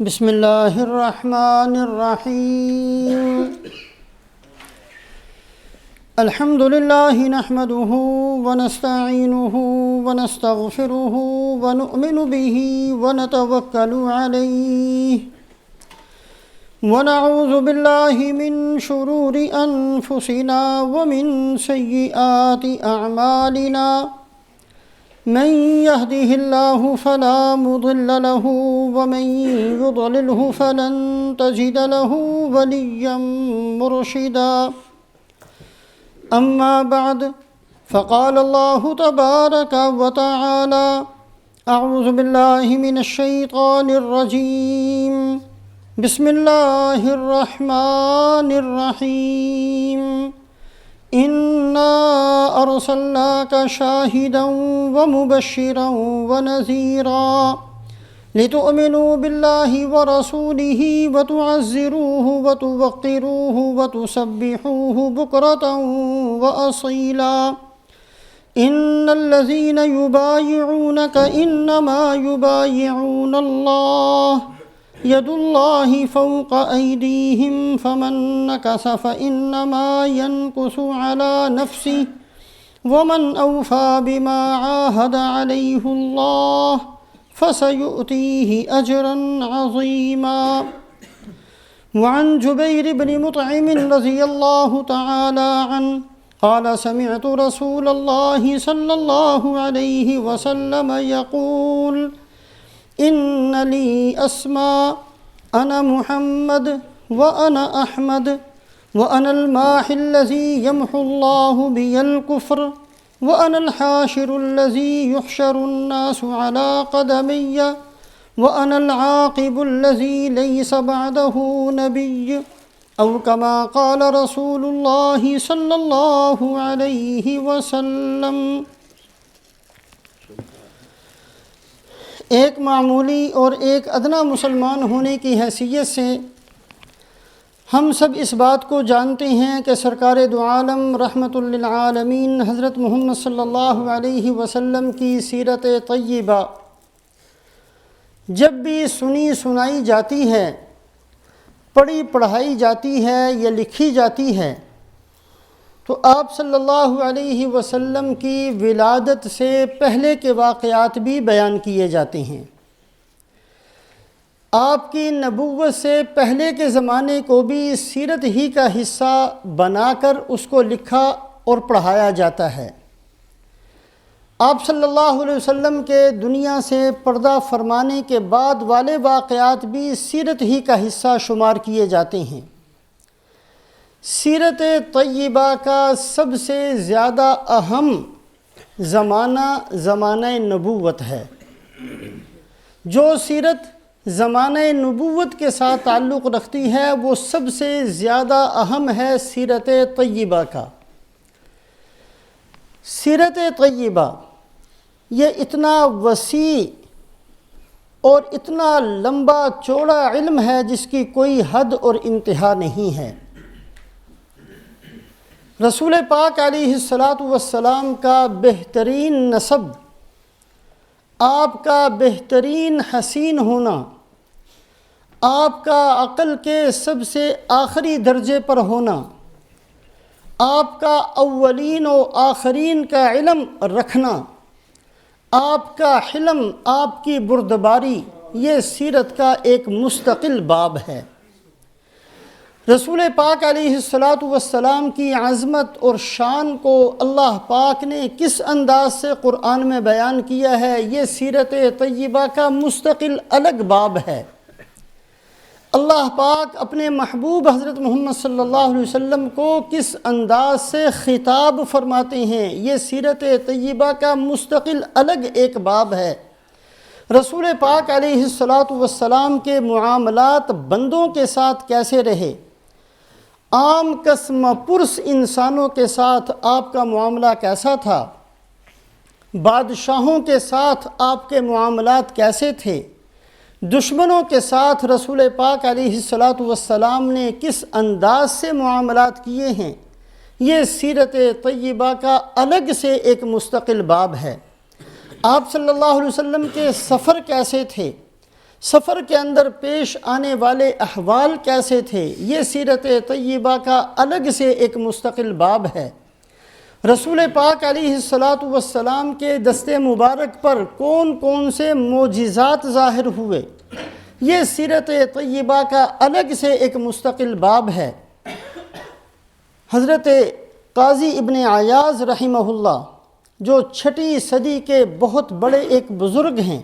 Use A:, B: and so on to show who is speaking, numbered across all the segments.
A: بسم اللہ الرحمن الرحیم الحمد للہ نحمده ونستعینه ونستغفره ونؤمن به ونتوکل علیہ ونعوذ باللہ من شرور انفسنا ومن سیئات اعمالنا من يهده الله فلا مضل له ومن يضلله فلن تجد له وليا مرشدا أما بعد فقال الله تبارك وتعالى أعوذ بالله من الشيطان الرجيم بسم الله الرحمن الرحيم إنا أرسلناك شاهدا ومبشرا ونذيرا لتؤمنوا بالله ورسوله وتعزروه وتوقروه وتسبحوه بكرة وأصيلا إن الذين يبايعونك إنما يبايعون الله يد الله فوق أيديهم فمن نكث فإنما ينكث على نفسه ومن أوفى بما عاهد عليه الله فسيؤتيه أجرا عظيما وعن جبير بن مطعم رضي الله تعالى عنه قال سمعت رسول الله صلى الله عليه وسلم يقول إن لي أسماء أنا محمد وأنا أحمد وأنا الماحي الذي يمحو الله بي الكفر وأنا الحاشر الذي يحشر الناس على قدمي وأنا العاقب الذي ليس بعده نبي أو كما قال رسول الله صلى الله عليه وسلم۔ ایک معمولی اور ایک ادنا مسلمان ہونے کی حیثیت سے ہم سب اس بات کو جانتے ہیں کہ سرکار دو عالم رحمۃ للعالمین حضرت محمد صلی اللہ علیہ وسلم کی سیرت طیبہ جب بھی سنی سنائی جاتی ہے، پڑھی پڑھائی جاتی ہے یا لکھی جاتی ہے تو آپ صلی اللہ علیہ وسلم کی ولادت سے پہلے کے واقعات بھی بیان کیے جاتے ہیں۔ آپ کی نبوت سے پہلے کے زمانے کو بھی سیرت ہی کا حصہ بنا کر اس کو لکھا اور پڑھایا جاتا ہے۔ آپ صلی اللہ علیہ وسلم کے دنیا سے پردہ فرمانے کے بعد والے واقعات بھی سیرت ہی کا حصہ شمار کیے جاتے ہیں۔ سیرت طیبہ کا سب سے زیادہ اہم زمانہ نبوت ہے۔ جو سیرت زمانہ نبوت کے ساتھ تعلق رکھتی ہے وہ سب سے زیادہ اہم ہے سیرت طیبہ کا۔ سیرت طیبہ یہ اتنا وسیع اور اتنا لمبا چوڑا علم ہے جس کی کوئی حد اور انتہا نہیں ہے۔ رسول پاک علیہ السلام کا بہترین نسب، آپ کا بہترین حسین ہونا، آپ کا عقل کے سب سے آخری درجے پر ہونا، آپ کا اولین و آخرین کا علم رکھنا، آپ کا حلم، آپ کی بردباری، یہ سیرت کا ایک مستقل باب ہے۔ رسول پاک علیہ السلام کی عظمت اور شان کو اللہ پاک نے کس انداز سے قرآن میں بیان کیا ہے، یہ سیرت طیبہ کا مستقل الگ باب ہے۔ اللہ پاک اپنے محبوب حضرت محمد صلی اللہ علیہ وسلم کو کس انداز سے خطاب فرماتے ہیں، یہ سیرت طیبہ کا مستقل الگ ایک باب ہے۔ رسول پاک علیہ السلام کے معاملات بندوں کے ساتھ کیسے رہے، عام قسم پرس انسانوں کے ساتھ آپ کا معاملہ کیسا تھا، بادشاہوں کے ساتھ آپ کے معاملات کیسے تھے، دشمنوں کے ساتھ رسول پاک علیہ السلام نے کس انداز سے معاملات کیے ہیں، یہ سیرت طیبہ کا الگ سے ایک مستقل باب ہے۔ آپ صلی اللہ علیہ وسلم کے سفر کیسے تھے، سفر کے اندر پیش آنے والے احوال کیسے تھے، یہ سیرت طیبہ کا الگ سے ایک مستقل باب ہے۔ رسول پاک علیہ السلام کے دست مبارک پر کون کون سے معجزات ظاہر ہوئے، یہ سیرت طیبہ کا الگ سے ایک مستقل باب ہے۔ حضرت قاضی ابن عیاض رحمہ اللہ، جو 6 صدی کے بہت بڑے ایک بزرگ ہیں،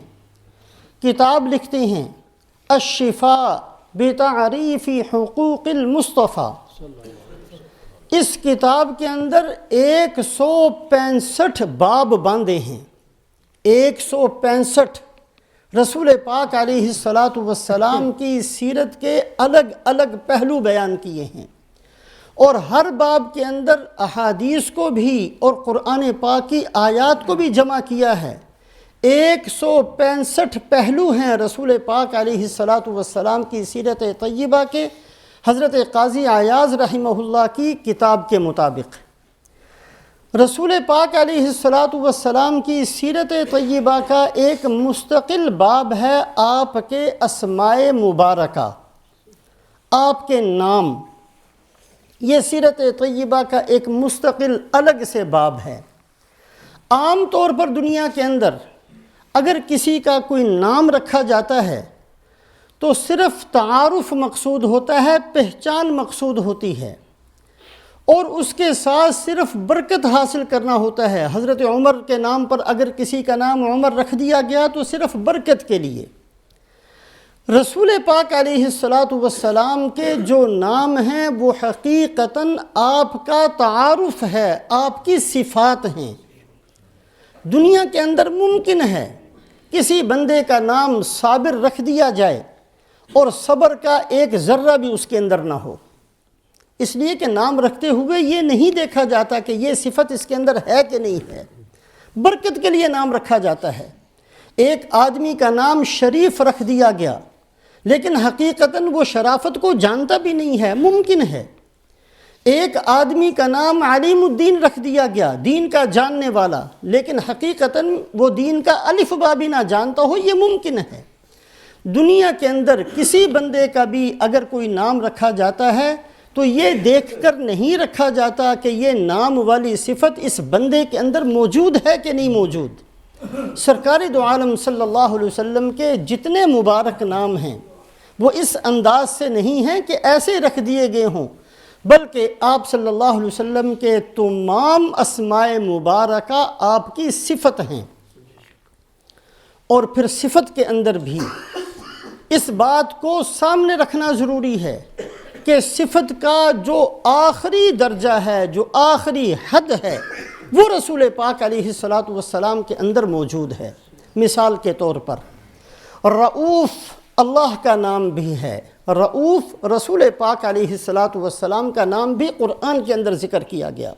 A: کتاب لکھتے ہیں الشفاء بتعریف حقوق المصطفیٰ۔ اس کتاب کے اندر 165 باب باندھے ہیں، 165 رسول پاک علیہ السلام کی سیرت کے الگ الگ پہلو بیان کیے ہیں، اور ہر باب کے اندر احادیث کو بھی اور قرآن پاک کی آیات کو بھی جمع کیا ہے۔ 165 پہلو ہیں رسول پاک علیہ السلام کی سیرت طیبہ کے، حضرت قاضی عیاض رحمہ اللہ کی کتاب کے مطابق۔ رسول پاک علیہ السلام کی سیرت طیبہ کا ایک مستقل باب ہے آپ کے اسماء مبارکہ، آپ کے نام۔ یہ سیرت طیبہ کا ایک مستقل الگ سے باب ہے۔ عام طور پر دنیا کے اندر اگر کسی کا کوئی نام رکھا جاتا ہے تو صرف تعارف مقصود ہوتا ہے، پہچان مقصود ہوتی ہے، اور اس کے ساتھ صرف برکت حاصل کرنا ہوتا ہے۔ حضرت عمر کے نام پر اگر کسی کا نام عمر رکھ دیا گیا تو صرف برکت کے لیے۔ رسول پاک علیہ السلام کے جو نام ہیں وہ حقیقتاً آپ کا تعارف ہے، آپ کی صفات ہیں۔ دنیا کے اندر ممکن ہے کسی بندے کا نام صابر رکھ دیا جائے اور صبر کا ایک ذرہ بھی اس کے اندر نہ ہو، اس لیے کہ نام رکھتے ہوئے یہ نہیں دیکھا جاتا کہ یہ صفت اس کے اندر ہے کہ نہیں ہے، برکت کے لیے نام رکھا جاتا ہے۔ ایک آدمی کا نام شریف رکھ دیا گیا لیکن حقیقتاً وہ شرافت کو جانتا بھی نہیں ہے، ممکن ہے۔ ایک آدمی کا نام علیم الدین رکھ دیا گیا، دین کا جاننے والا، لیکن حقیقتاً وہ دین کا الف با بھی نہ جانتا ہو، یہ ممکن ہے۔ دنیا کے اندر کسی بندے کا بھی اگر کوئی نام رکھا جاتا ہے تو یہ دیکھ کر نہیں رکھا جاتا کہ یہ نام والی صفت اس بندے کے اندر موجود ہے کہ نہیں موجود۔ سرکار دو عالم صلی اللہ علیہ وسلم کے جتنے مبارک نام ہیں وہ اس انداز سے نہیں ہیں کہ ایسے رکھ دیے گئے ہوں، بلکہ آپ صلی اللہ علیہ وسلم کے تمام اسماء مبارکہ آپ کی صفت ہیں۔ اور پھر صفت کے اندر بھی اس بات کو سامنے رکھنا ضروری ہے کہ صفت کا جو آخری درجہ ہے، جو آخری حد ہے، وہ رسول پاک علیہ السلام کے اندر موجود ہے۔ مثال کے طور پر رؤوف اللہ کا نام بھی ہے، رؤوف رسول پاک علیہ السلام کا نام بھی قرآن کے اندر ذکر کیا گیا۔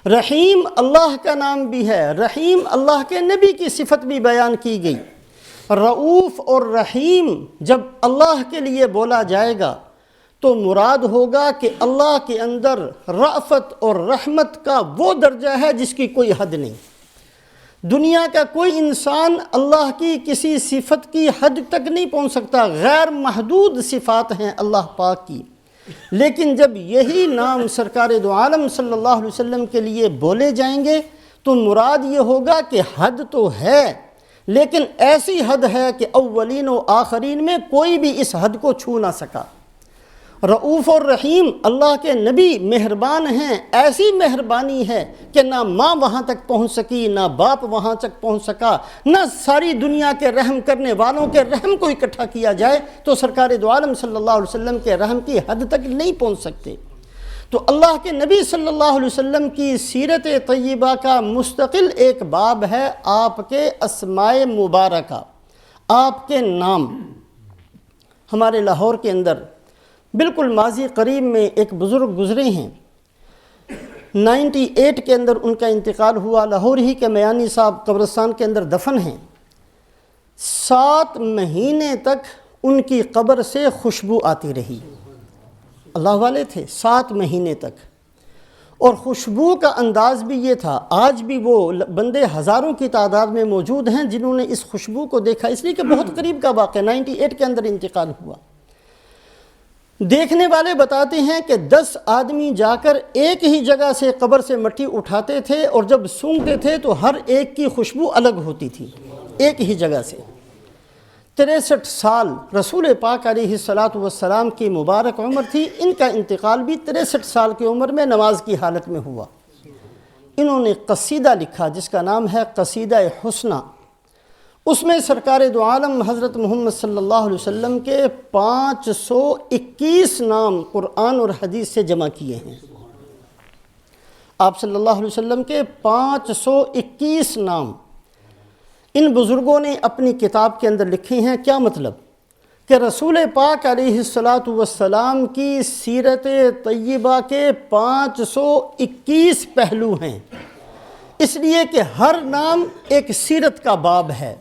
A: رحیم اللہ کا نام بھی ہے، رحیم اللہ کے نبی کی صفت بھی بیان کی گئی۔ رؤوف اور رحیم جب اللہ کے لیے بولا جائے گا تو مراد ہوگا کہ اللہ کے اندر رأفت اور رحمت کا وہ درجہ ہے جس کی کوئی حد نہیں۔ دنیا کا کوئی انسان اللہ کی کسی صفت کی حد تک نہیں پہنچ سکتا، غیر محدود صفات ہیں اللہ پاک کی، لیکن جب یہی نام سرکار دو عالم صلی اللہ علیہ وسلم کے لیے بولے جائیں گے تو مراد یہ ہوگا کہ حد تو ہے، لیکن ایسی حد ہے کہ اولین و آخرین میں کوئی بھی اس حد کو چھو نہ سکا۔ رؤوف اور رحیم اللہ کے نبی مہربان ہیں، ایسی مہربانی ہے کہ نہ ماں وہاں تک پہنچ سکی، نہ باپ وہاں تک پہنچ سکا، نہ ساری دنیا کے رحم کرنے والوں کے رحم کو اکٹھا کیا جائے تو سرکار دو عالم صلی اللہ علیہ وسلم کے رحم کی حد تک نہیں پہنچ سکتے۔ تو اللہ کے نبی صلی اللہ علیہ وسلم کی سیرت طیبہ کا مستقل ایک باب ہے آپ کے اسماء مبارکہ، آپ کے نام۔ ہمارے لاہور کے اندر بالکل ماضی قریب میں ایک بزرگ گزرے ہیں، 98 کے اندر ان کا انتقال ہوا، لاہور ہی کے میانی صاحب قبرستان کے اندر دفن ہیں۔ 7 مہینے تک ان کی قبر سے خوشبو آتی رہی، اللہ والے تھے، 7 مہینے تک۔ اور خوشبو کا انداز بھی یہ تھا. آج بھی وہ بندے ہزاروں کی تعداد میں موجود ہیں جنہوں نے اس خوشبو کو دیکھا، اس لیے کہ بہت قریب کا واقعہ 98 کے اندر انتقال ہوا. دیکھنے والے بتاتے ہیں کہ 10 آدمی جا کر ایک ہی جگہ سے قبر سے مٹی اٹھاتے تھے، اور جب سونگتے تھے تو ہر ایک کی خوشبو الگ ہوتی تھی ایک ہی جگہ سے. 63 سال رسول پاک علیہ السلام کی مبارک عمر تھی. ان کا انتقال بھی 63 سال کی عمر میں نماز کی حالت میں ہوا. انہوں نے قصیدہ لکھا جس کا نام ہے قصیدہ حسنہ. اس میں سرکار دو عالم حضرت محمد صلی اللہ علیہ وسلم کے 521 نام قرآن اور حدیث سے جمع کیے ہیں. آپ صلی اللہ علیہ وسلم کے 521 نام ان بزرگوں نے اپنی کتاب کے اندر لکھی ہیں. کیا مطلب؟ کہ رسول پاک علیہ السلام کی سیرت طیبہ کے 521 پہلو ہیں، اس لیے کہ ہر نام ایک سیرت کا باب ہے،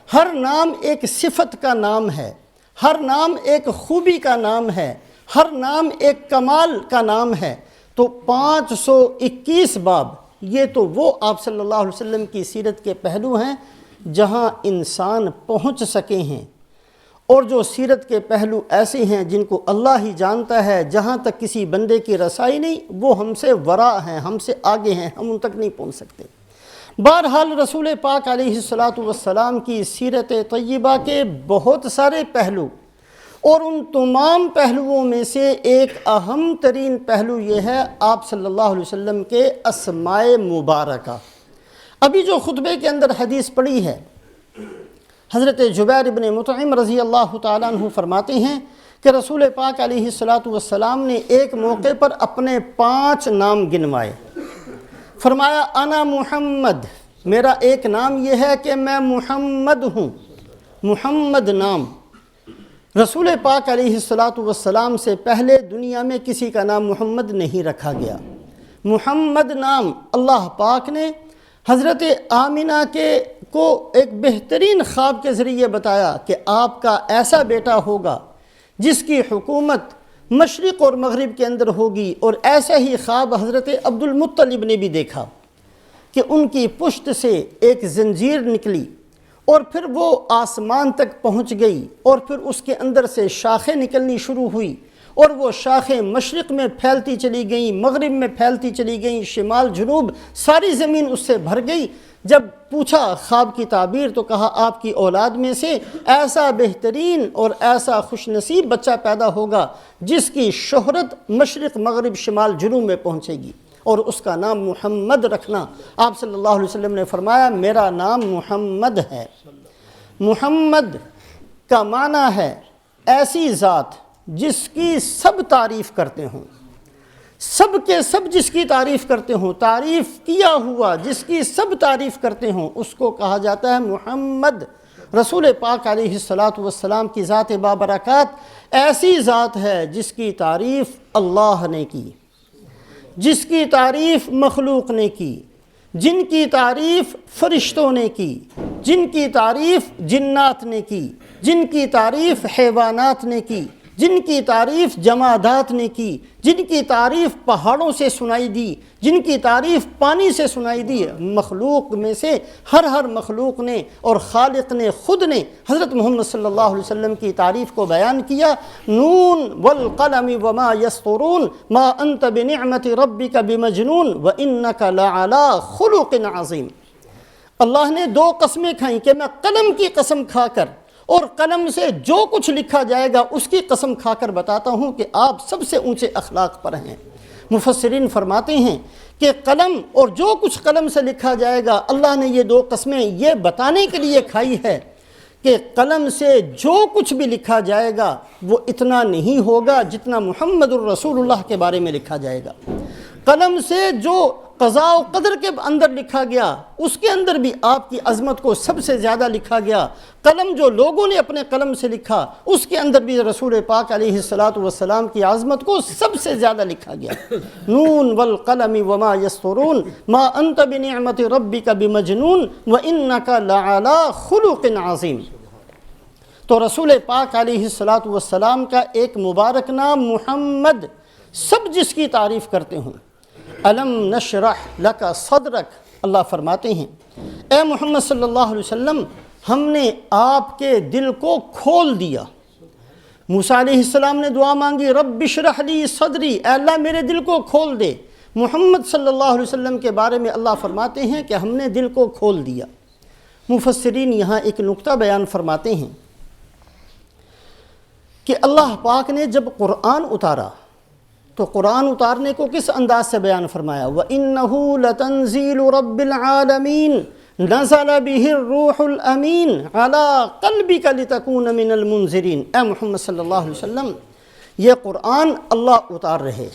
A: ہر نام ایک صفت کا نام ہے، ہر نام ایک خوبی کا نام ہے، ہر نام ایک کمال کا نام ہے. تو 521 باب، یہ تو وہ آپ صلی اللہ علیہ وسلم کی سیرت کے پہلو ہیں جہاں انسان پہنچ سکے ہیں، اور جو سیرت کے پہلو ایسے ہیں جن کو اللہ ہی جانتا ہے، جہاں تک کسی بندے کی رسائی نہیں، وہ ہم سے ورا ہیں، ہم سے آگے ہیں، ہم ان تک نہیں پہنچ سکتے. بہرحال رسول پاک علیہ السلام کی سیرت طیبہ کے بہت سارے پہلو، اور ان تمام پہلوؤں میں سے ایک اہم ترین پہلو یہ ہے آپ صلی اللہ علیہ وسلم کے اسماء مبارکہ. ابھی جو خطبے کے اندر حدیث پڑھی ہے، حضرت جبیر بن مطعم رضی اللہ تعالیٰ عنہ فرماتے ہیں کہ رسول پاک علیہ السلام نے ایک موقع پر اپنے 5 نام گنوائے. فرمایا انا محمد، میرا ایک نام یہ ہے کہ میں محمد ہوں. محمد نام رسول پاک علیہ السلام سے پہلے دنیا میں کسی کا نام محمد نہیں رکھا گیا. محمد نام اللہ پاک نے حضرت آمنہ کو ایک بہترین خواب کے ذریعے بتایا کہ آپ کا ایسا بیٹا ہوگا جس کی حکومت مشرق اور مغرب کے اندر ہوگی. اور ایسا ہی خواب حضرت عبد المطلب نے بھی دیکھا کہ ان کی پشت سے ایک زنجیر نکلی اور پھر وہ آسمان تک پہنچ گئی، اور پھر اس کے اندر سے شاخیں نکلنی شروع ہوئی، اور وہ شاخیں مشرق میں پھیلتی چلی گئیں، مغرب میں پھیلتی چلی گئیں، شمال جنوب ساری زمین اس سے بھر گئی. جب پوچھا خواب کی تعبیر تو کہا آپ کی اولاد میں سے ایسا بہترین اور ایسا خوش نصیب بچہ پیدا ہوگا جس کی شہرت مشرق مغرب شمال جنوب میں پہنچے گی، اور اس کا نام محمد رکھنا. آپ صلی اللہ علیہ وسلم نے فرمایا میرا نام محمد ہے. محمد کا معنی ہے ایسی ذات جس کی سب تعریف کرتے ہوں، سب کے سب جس کی تعریف کرتے ہوں، تعریف کیا ہوا جس کی سب تعریف کرتے ہوں، اس کو کہا جاتا ہے محمد. رسول پاک علیہ السلام کی ذات بابرکات ایسی ذات ہے جس کی تعریف اللہ نے کی، جس کی تعریف مخلوق نے کی، جن کی تعریف فرشتوں نے کی، جن کی تعریف جنات نے کی، جن کی تعریف حیوانات نے کی، جن کی تعریف جمادات نے کی، جن کی تعریف پہاڑوں سے سنائی دی، جن کی تعریف پانی سے سنائی دی. مخلوق میں سے ہر مخلوق نے اور خالق نے خود نے حضرت محمد صلی اللہ علیہ وسلم کی تعریف کو بیان کیا. نون والقلم وما یسطرون ما انت بنعمت ربک بمجنون وانک لعلی خلق عظیم. اللہ نے 2 قسمیں کھائیں کہ میں قلم کی قسم کھا کر اور قلم سے جو کچھ لکھا جائے گا اس کی قسم کھا کر بتاتا ہوں کہ آپ سب سے اونچے اخلاق پر ہیں. مفسرین فرماتے ہیں کہ قلم اور جو کچھ قلم سے لکھا جائے گا، اللہ نے یہ 2 قسمیں یہ بتانے کے لیے کھائی ہے کہ قلم سے جو کچھ بھی لکھا جائے گا وہ اتنا نہیں ہوگا جتنا محمد الرسول اللہ کے بارے میں لکھا جائے گا. قلم سے جو قضاء و قدر کے اندر لکھا گیا اس کے اندر بھی آپ کی عظمت کو سب سے زیادہ لکھا گیا. قلم جو لوگوں نے اپنے قلم سے لکھا اس کے اندر بھی رسول پاک علیہ السلام کی عظمت کو سب سے زیادہ لکھا گیا. نون والقلم وما یسطرون ما انت بنعمت ربک بمجنون وانک لعلی خلق عظیم. تو رسول پاک علیہ السلام کا ایک مبارک نام محمد، سب جس کی تعریف کرتے ہوں. الم نشرح لک صدرک، اللہ فرماتے ہیں اے محمد صلی اللہ علیہ وسلم ہم نے آپ کے دل کو کھول دیا۔ موسیٰ علیہ السلام نے دعا مانگی رب اشرح لی صدری، اے اللہ میرے دل کو کھول دے۔ محمد صلی اللہ علیہ وسلم کے بارے میں اللہ فرماتے ہیں کہ ہم نے دل کو کھول دیا۔ مفسرین یہاں ایک نقطہ بیان فرماتے ہیں کہ اللہ پاک نے جب قرآن اتارا تو قرآن اتارنے کو کس انداز سے بیان فرمایا؟ وَإِنَّهُ لَتَنزِيلُ رَبِّ الْعَالَمِينَ نَزَلَ بِهِ الرُّوحُ الْأَمِينُ عَلَىٰ قَلْبِكَ لِتَكُونَ مِنَ الْمُنذِرِينَ۔ اے محمد صلی اللہ علیہ وسلم یہ قرآن اللہ اتار رہے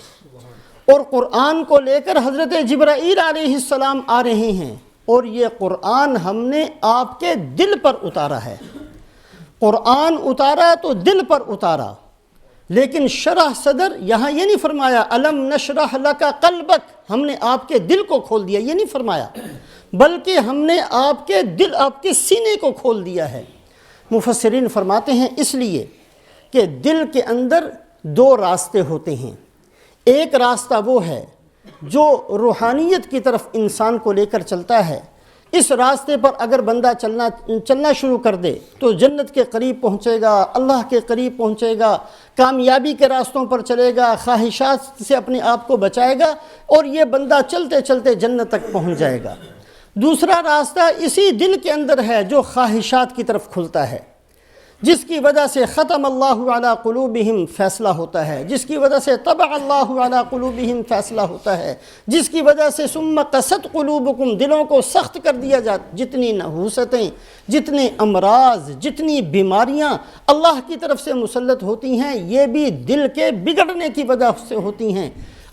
A: اور قرآن کو لے کر حضرت جبرائیل علیہ السلام آ رہے ہیں، اور یہ قرآن ہم نے آپ کے دل پر اتارا ہے۔ قرآن اتارا تو دل پر اتارا، لیکن شرح صدر یہاں یہ نہیں فرمایا الم نشرح لک قلبک، ہم نے آپ کے دل کو کھول دیا، یہ نہیں فرمایا، بلکہ ہم نے آپ کے دل، آپ کے سینے کو کھول دیا ہے۔ مفسرین فرماتے ہیں اس لیے کہ دل کے اندر دو راستے ہوتے ہیں۔ ایک راستہ وہ ہے جو روحانیت کی طرف انسان کو لے کر چلتا ہے، اس راستے پر اگر بندہ چلنا شروع کر دے تو جنت کے قریب پہنچے گا، اللہ کے قریب پہنچے گا، کامیابی کے راستوں پر چلے گا، خواہشات سے اپنے آپ کو بچائے گا، اور یہ بندہ چلتے چلتے جنت تک پہنچ جائے گا۔ دوسرا راستہ اسی دل کے اندر ہے جو خواہشات کی طرف کھلتا ہے، جس کی وجہ سے ختم اللہ علی قلوبہم فیصلہ ہوتا ہے، جس کی وجہ سے طبع اللہ علی قلوبہم فیصلہ ہوتا ہے، جس کی وجہ سے ثم قست قلوبکم، دلوں کو سخت کر دیا جاتا، جتنی نحوستیں، جتنے امراض، جتنی بیماریاں اللہ کی طرف سے مسلط ہوتی ہیں، یہ بھی دل کے بگڑنے کی وجہ سے ہوتی ہیں۔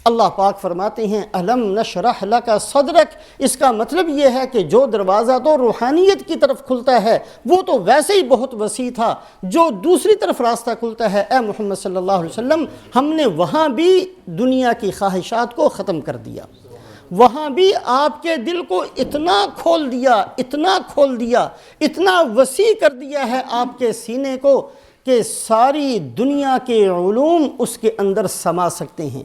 A: اللہ پاک فرماتے ہیں الم نشرح لک صدرک، اس کا مطلب یہ ہے کہ جو دروازہ تو روحانیت کی طرف کھلتا ہے وہ تو ویسے ہی بہت وسیع تھا، جو دوسری طرف راستہ کھلتا ہے اے محمد صلی اللہ علیہ وسلم ہم نے وہاں بھی دنیا کی خواہشات کو ختم کر دیا، وہاں بھی آپ کے دل کو اتنا کھول دیا، اتنا کھول دیا، اتنا وسیع کر دیا ہے آپ کے سینے کو کہ ساری دنیا کے علوم اس کے اندر سما سکتے ہیں۔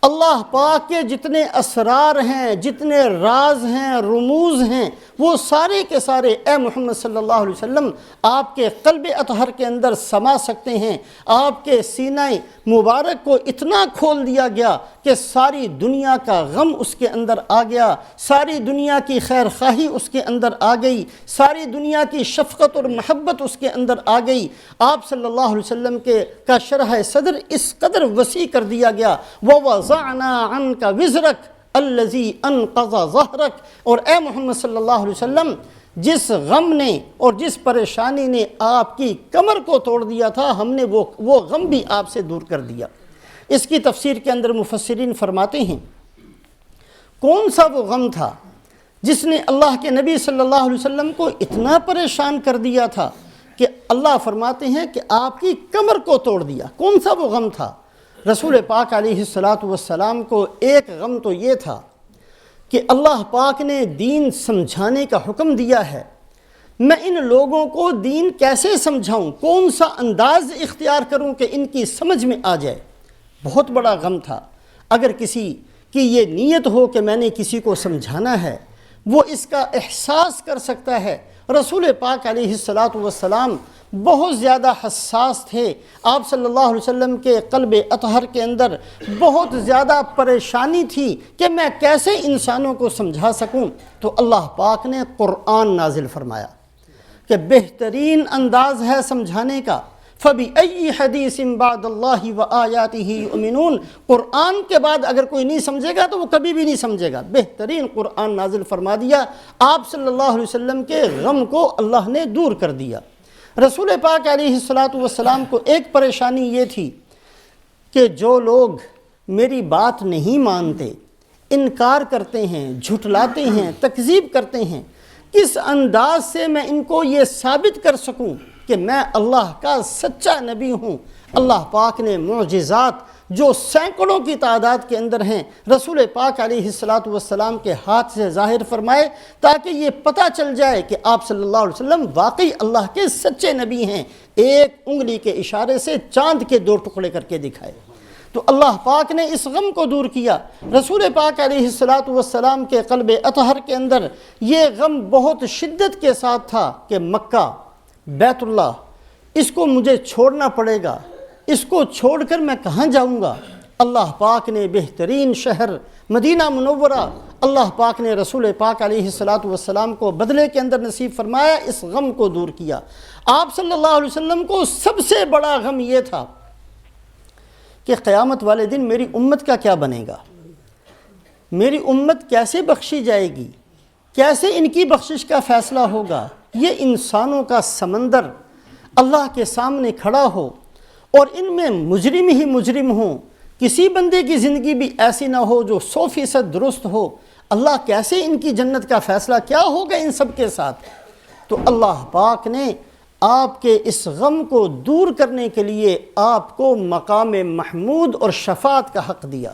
A: اللہ پاک کے جتنے اسرار ہیں، جتنے راز ہیں، رموز ہیں، وہ سارے کے سارے اے محمد صلی اللہ علیہ وسلم آپ کے قلب اطہر کے اندر سما سکتے ہیں۔ آپ کے سینہ مبارک کو اتنا کھول دیا گیا کہ ساری دنیا کا غم اس کے اندر آ گیا، ساری دنیا کی خیر خواہی اس کے اندر آ گئی، ساری دنیا کی شفقت اور محبت اس کے اندر آ گئی۔ آپ صلی اللہ علیہ وسلم کا شرح صدر اس قدر وسیع کر دیا گیا، وَوَضَعْنَا عَنْكَ وِزْرَكَ الَّذِي أَنْقَضَ ظَهْرَكَ، اور اے محمد صلی اللہ علیہ وسلم جس غم نے اور جس پریشانی نے آپ کی کمر کو توڑ دیا تھا، ہم نے وہ غم بھی آپ سے دور کر دیا۔ اس کی تفسیر کے اندر مفسرین فرماتے ہیں کون سا وہ غم تھا جس نے اللہ کے نبی صلی اللہ علیہ وسلم کو اتنا پریشان کر دیا تھا کہ اللہ فرماتے ہیں کہ آپ کی کمر کو توڑ دیا۔ کون سا وہ غم تھا؟ رسول پاک علیہ السلام کو ایک غم تو یہ تھا کہ اللہ پاک نے دین سمجھانے کا حکم دیا ہے، میں ان لوگوں کو دین کیسے سمجھاؤں، کون سا انداز اختیار کروں کہ ان کی سمجھ میں آ جائے۔ بہت بڑا غم تھا۔ اگر کسی کی یہ نیت ہو کہ میں نے کسی کو سمجھانا ہے، وہ اس کا احساس کر سکتا ہے۔ رسول پاک علیہ السلام بہت زیادہ حساس تھے، آپ صلی اللہ علیہ وسلم کے قلب اطہر کے اندر بہت زیادہ پریشانی تھی کہ میں کیسے انسانوں کو سمجھا سکوں، تو اللہ پاک نے قرآن نازل فرمایا کہ بہترین انداز ہے سمجھانے کا۔ فَبِأَيِّ حَدِيثٍ بَعْدَ اللَّهِ وَآيَاتِهِ يُؤْمِنُونَ، قرآن کے بعد اگر کوئی نہیں سمجھے گا تو وہ کبھی بھی نہیں سمجھے گا۔ بہترین قرآن نازل فرما دیا، آپ صلی اللہ علیہ وسلم کے غم کو اللہ نے دور کر دیا۔ رسول پاک علیہ السلام کو ایک پریشانی یہ تھی کہ جو لوگ میری بات نہیں مانتے، انکار کرتے ہیں، جھٹلاتے ہیں، تکذیب کرتے ہیں، کس انداز سے میں ان کو یہ ثابت کر سکوں کہ میں اللہ کا سچا نبی ہوں۔ اللہ پاک نے معجزات جو سینکڑوں کی تعداد کے اندر ہیں رسول پاک علیہ السلام کے ہاتھ سے ظاہر فرمائے تاکہ یہ پتہ چل جائے کہ آپ صلی اللہ علیہ وسلم واقعی اللہ کے سچے نبی ہیں۔ ایک انگلی کے اشارے سے چاند کے 2 ٹکڑے کر کے دکھائے۔ تو اللہ پاک نے اس غم کو دور کیا۔ رسول پاک علیہ السلام کے قلب اطہر کے اندر یہ غم بہت شدت کے ساتھ تھا کہ مکہ، بیت اللہ، اس کو مجھے چھوڑنا پڑے گا، اس کو چھوڑ کر میں کہاں جاؤں گا؟ اللہ پاک نے بہترین شہر مدینہ منورہ اللہ پاک نے رسول پاک علیہ السلام کو بدلے کے اندر نصیب فرمایا، اس غم کو دور کیا۔ آپ صلی اللہ علیہ وسلم کو سب سے بڑا غم یہ تھا کہ قیامت والے دن میری امت کا کیا بنے گا، میری امت کیسے بخشی جائے گی، کیسے ان کی بخشش کا فیصلہ ہوگا۔ یہ انسانوں کا سمندر اللہ کے سامنے کھڑا ہو اور ان میں مجرم ہی مجرم ہوں، کسی بندے کی زندگی بھی ایسی نہ ہو جو 100% درست ہو، اللہ کیسے ان کی جنت کا فیصلہ کیا ہوگا ان سب کے ساتھ؟ تو اللہ پاک نے آپ کے اس غم کو دور کرنے کے لیے آپ کو مقام محمود اور شفاعت کا حق دیا۔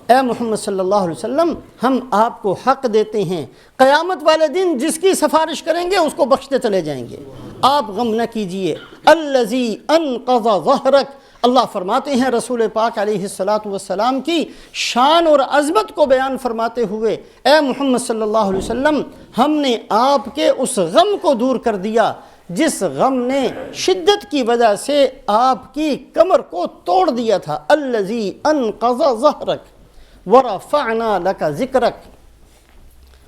A: اے محمد صلی اللہ علیہ وسلم، ہم آپ کو حق دیتے ہیں، قیامت والے دن جس کی سفارش کریں گے اس کو بخشتے چلے جائیں گے، آپ غم نہ کیجئے۔ الذی انقض ظہرک، اللہ فرماتے ہیں رسول پاک علیہ السلام کی شان اور عظمت کو بیان فرماتے ہوئے، اے محمد صلی اللہ علیہ وسلم، ہم نے آپ کے اس غم کو دور کر دیا جس غم نے شدت کی وجہ سے آپ کی کمر کو توڑ دیا تھا۔ الذی انقض ظہرک ورفعنا لک ذکرک،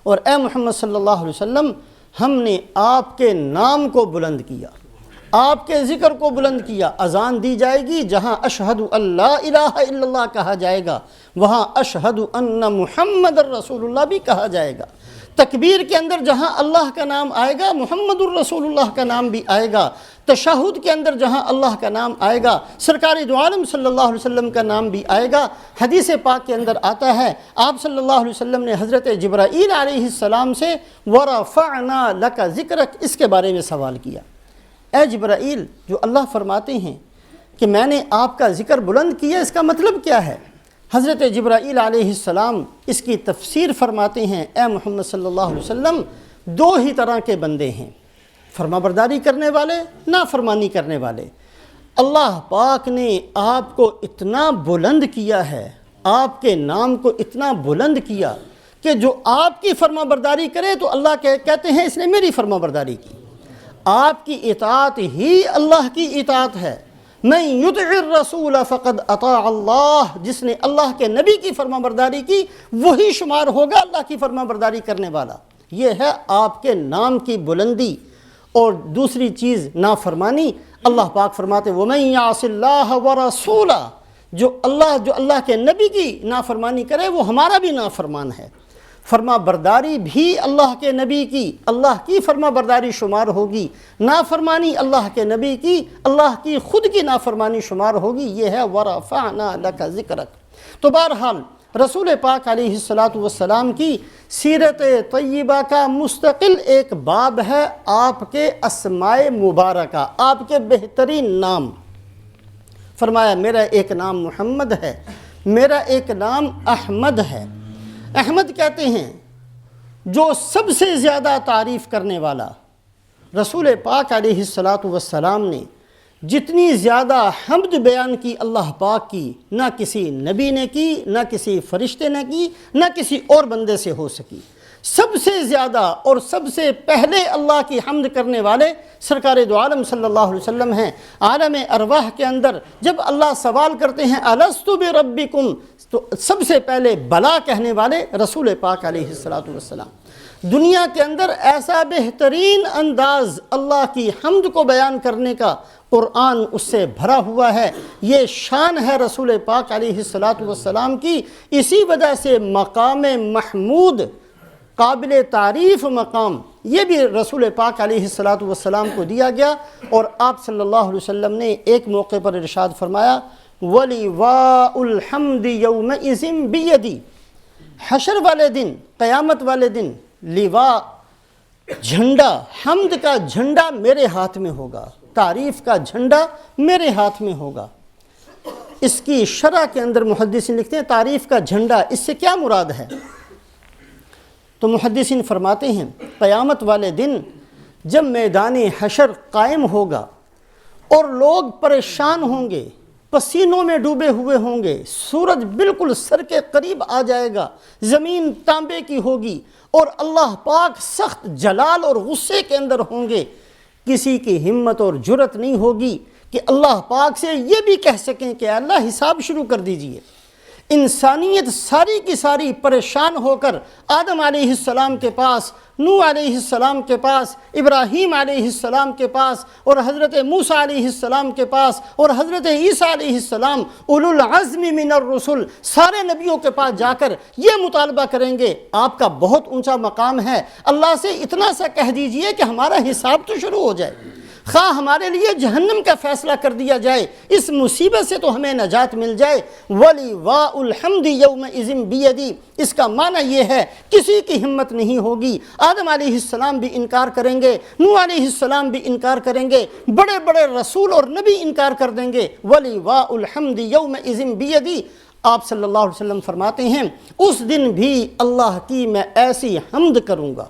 A: اور اے محمد صلی اللہ علیہ وسلم، ہم نے آپ کے نام کو بلند کیا، آپ کے ذکر کو بلند کیا۔ اذان دی جائے گی، جہاں اشہد ان لا الہ الا اللہ کہا جائے گا وہاں اشہد ان محمد الرسول اللہ بھی کہا جائے گا۔ تکبیر کے اندر جہاں اللہ کا نام آئے گا محمد الرسول اللہ کا نام بھی آئے گا۔ تشہد کے اندر جہاں اللہ کا نام آئے گا سرکار دو عالم صلی اللہ علیہ وسلم کا نام بھی آئے گا۔ حدیث پاک کے اندر آتا ہے آپ صلی اللہ علیہ وسلم نے حضرت جبرائیل علیہ السلام سے وَرَفَعْنَا لَكَ ذِكْرَكَ اس کے بارے میں سوال کیا، اے جبرائیل، جو اللہ فرماتے ہیں کہ میں نے آپ کا ذکر بلند کیا، اس کا مطلب کیا ہے؟ حضرت جبرائیل علیہ السلام اس کی تفسیر فرماتے ہیں، اے محمد صلی اللہ علیہ وسلم، دو ہی طرح کے بندے ہیں، فرما برداری کرنے والے، نافرمانی کرنے والے۔ اللہ پاک نے آپ کو اتنا بلند کیا ہے، آپ کے نام کو اتنا بلند کیا کہ جو آپ کی فرما برداری کرے تو اللہ کہتے ہیں اس نے میری فرما برداری کی۔ آپ کی اطاعت ہی اللہ کی اطاعت ہے۔ من یطع الرسول فقد اطاع اللہ، جس نے اللہ کے نبی کی فرما برداری کی وہی شمار ہوگا اللہ کی فرما برداری کرنے والا۔ یہ ہے آپ کے نام کی بلندی۔ اور دوسری چیز نافرمانی، اللہ پاک فرماتے وَمَن يَعْصِ اللَّهَ وَرَسُولَهُ، جو اللہ کے نبی کی نافرمانی کرے وہ ہمارا بھی نافرمان ہے۔ فرما برداری بھی اللہ کے نبی کی اللہ کی فرما برداری شمار ہوگی، نافرمانی اللہ کے نبی کی اللہ کی خود کی نافرمانی شمار ہوگی۔ یہ ہے وَرَفَعْنَا لَكَ ذِكْرَكَ۔ تو بہرحال رسول پاک علیہ السلام کی سیرت طیبہ کا مستقل ایک باب ہے، آپ کے اسماء مبارکہ، آپ کے بہترین نام۔ فرمایا میرا ایک نام محمد ہے، میرا ایک نام احمد ہے۔ احمد کہتے ہیں جو سب سے زیادہ تعریف کرنے والا۔ رسول پاک علیہ السلام نے جتنی زیادہ حمد بیان کی اللہ پاک کی، نہ کسی نبی نے کی، نہ کسی فرشتے نے کی، نہ کسی اور بندے سے ہو سکی۔ سب سے زیادہ اور سب سے پہلے اللہ کی حمد کرنے والے سرکار دو عالم صلی اللہ علیہ وسلم ہیں۔ عالم ارواح کے اندر جب اللہ سوال کرتے ہیں الست بربکم، تو سب سے پہلے بلا کہنے والے رسول پاک علیہ السلام۔ دنیا کے اندر ایسا بہترین انداز اللہ کی حمد کو بیان کرنے کا قرآن اس سے بھرا ہوا ہے۔ یہ شان ہے رسول پاک علیہ السلام کی، اسی وجہ سے مقام محمود، قابل تعریف مقام، یہ بھی رسول پاک علیہ السلام کو دیا گیا۔ اور آپ صلی اللہ علیہ وسلم نے ایک موقع پر ارشاد فرمایا وَلِوَاءُ الْحَمْدِ يَوْمَئِذٍ بِيَدِي، حشر والے دن، قیامت والے دن، لیوا، جھنڈا، حمد کا جھنڈا میرے ہاتھ میں ہوگا، تعریف کا جھنڈا میرے ہاتھ میں ہوگا۔ اس کی شرح کے اندر محدثین لکھتے ہیں تعریف کا جھنڈا، اس سے کیا مراد ہے؟ تو محدثین فرماتے ہیں قیامت والے دن جب میدان حشر قائم ہوگا اور لوگ پریشان ہوں گے، پسینوں میں ڈوبے ہوئے ہوں گے، سورج بالکل سر کے قریب آ جائے گا، زمین تانبے کی ہوگی، اور اللہ پاک سخت جلال اور غصے کے اندر ہوں گے۔ کسی کی ہمت اور جرت نہیں ہوگی کہ اللہ پاک سے یہ بھی کہہ سکیں کہ اللہ حساب شروع کر دیجئے۔ انسانیت ساری کی ساری پریشان ہو کر آدم علیہ السلام کے پاس، نوح علیہ السلام کے پاس، ابراہیم علیہ السلام کے پاس، اور حضرت موسیٰ علیہ السلام کے پاس، اور حضرت عیسیٰ علیہ السلام، اولو العزم من الرسل، سارے نبیوں کے پاس جا کر یہ مطالبہ کریں گے، آپ کا بہت اونچا مقام ہے، اللہ سے اتنا سا کہہ دیجئے کہ ہمارا حساب تو شروع ہو جائے، خواہ ہمارے لیے جہنم کا فیصلہ کر دیا جائے، اس مصیبت سے تو ہمیں نجات مل جائے۔ وَلِوَاءُ الْحَمْدِ يَوْمَئِذٍ بِيَدِي، اس کا معنی یہ ہے کسی کی ہمت نہیں ہوگی۔ آدم علیہ السلام بھی انکار کریں گے، نوح علیہ السلام بھی انکار کریں گے، بڑے بڑے رسول اور نبی انکار کر دیں گے۔ وَلِوَاءُ الْحَمْدِ يَوْمَئِذٍ بِيَدِي، آپ صلی اللہ علیہ وسلم فرماتے ہیں اس دن بھی اللہ کی میں ایسی حمد کروں گا،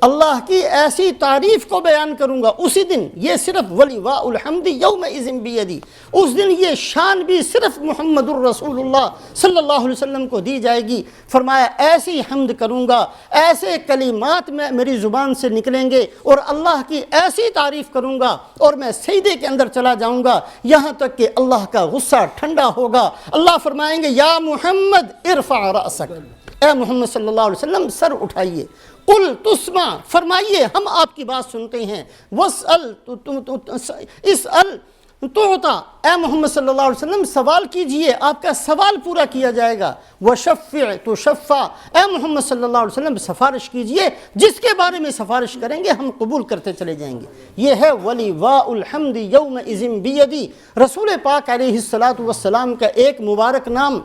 A: اللہ کی ایسی تعریف کو بیان کروں گا اسی دن۔ یہ صرف وَلِوَاءُ الْحَمْدِ يَوْمَئِذٍ بِيَدِي، اس دن یہ شان بھی صرف محمد الرسول اللہ صلی اللہ علیہ وسلم کو دی جائے گی۔ فرمایا ایسی حمد کروں گا، ایسے کلمات میں میری زبان سے نکلیں گے، اور اللہ کی ایسی تعریف کروں گا، اور میں سجدے کے اندر چلا جاؤں گا یہاں تک کہ اللہ کا غصہ ٹھنڈا ہوگا۔ اللہ فرمائیں گے یا محمد ارفع رأسک، اے محمد صلی اللہ علیہ وسلم سر اٹھائیے، قل تسمع، فرمائیے ہم آپ کی بات سنتے ہیں، واسأل اسأل تعطا، اے محمد صلی اللہ علیہ وسلم سوال کیجئے آپ کا سوال پورا کیا جائے گا، وشفع تشفع، اے محمد صلی اللہ علیہ وسلم سفارش کیجئے، جس کے بارے میں سفارش کریں گے ہم قبول کرتے چلے جائیں گے۔ یہ ہے وَلِوَاءُ الْحَمْدِ يَوْمَئِذٍ بِيَدِي۔ رسول پاک علیہ السلام کا ایک مبارک نام